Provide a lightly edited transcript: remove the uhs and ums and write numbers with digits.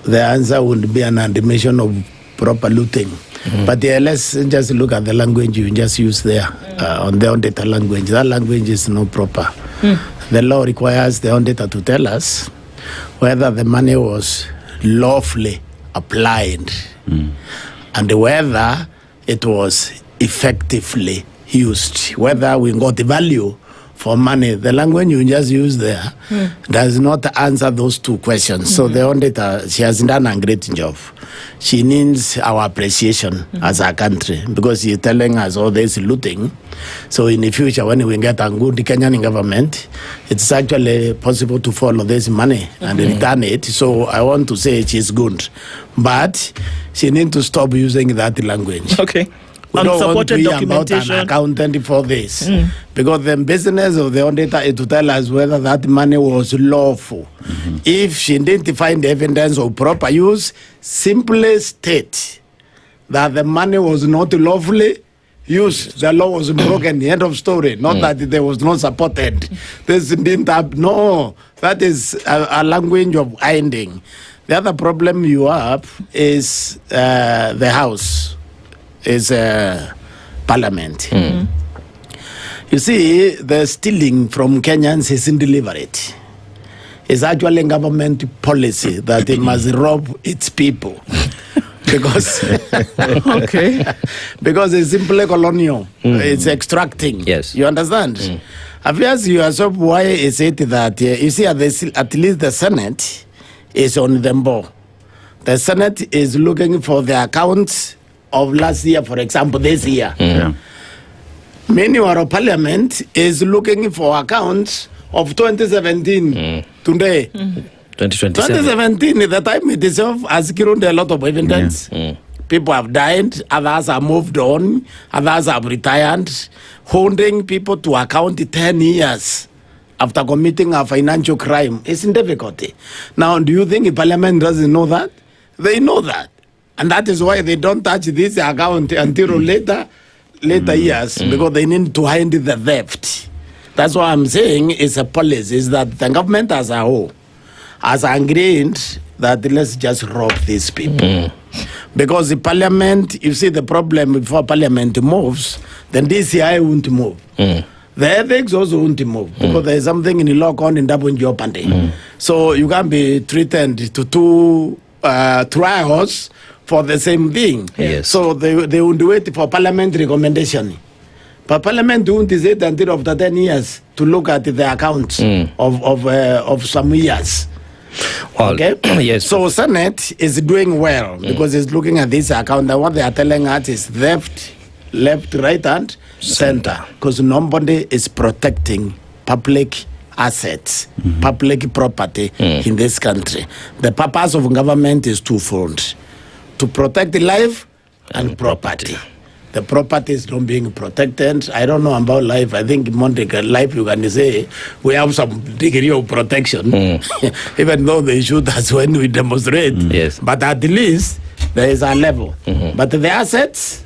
the answer would be an admission of proper looting. But yeah, let's just look at the language you just use there on the on-data language. That language is not proper. The law requires the on-data to tell us whether the money was lawfully applied and whether it was effectively used, whether we got the value for money. The language you just use there does not answer those two questions. So the on-data, she has done a great job. She needs our appreciation as a country because she's telling us all this looting. So in the future, when we get a good Kenyan government, it's actually possible to follow this money and return it. So I want to say she's good. But she needs to stop using that language. Okay. We don't want to hear about an accountant for this. Because the business of the on-data is to tell us whether that money was lawful. If she didn't find evidence of proper use, simply state that the money was not lawfully used. The law was broken. The end of story. Not that there was not supported. This didn't happen. No, that is a language of hiding. The other problem you have is the House. Is Parliament. You see, the stealing from Kenyans isn't deliberate. It's actually government policy that it must rob its people. Because because it's simply colonial. It's extracting. Yes. You understand? Have you asked yourself why is it that you see at least the Senate is on the ball. The Senate is looking for the accounts of last year, for example, this year. Meanwhile, Parliament is looking for accounts of 2017 today. 2017 is the time itself has given a lot of evidence. People have died, others have moved on, others have retired, holding people to account 10 years after committing a financial crime. It's in difficulty. Now, do you think the Parliament doesn't know that? They know that. And that is why they don't touch this account until later years, because they need to hide the theft. That's what I'm saying is a policy, is that the government as a whole has agreed that let's just rob these people. Because the Parliament, you see the problem before Parliament moves, then DCI won't move. The ethics also won't move, because there is something in the law called in double jeopardy. So you can't be treated to two trials for the same thing. Yes. So they would wait for Parliament recommendation. But Parliament won't sit until after 10 years to look at the accounts of some years. Well, okay? Yes. So Senate is doing well because it's looking at this account, and what they are telling us is theft, left, right, and center. Because nobody is protecting public assets, public property in this country. The purpose of government is twofold: to protect the life and property. The property is not being protected. I don't know about life. I think life, you can say, we have some degree of protection, even though they shoot us when we demonstrate. Yes. But at least there is a level. But the assets,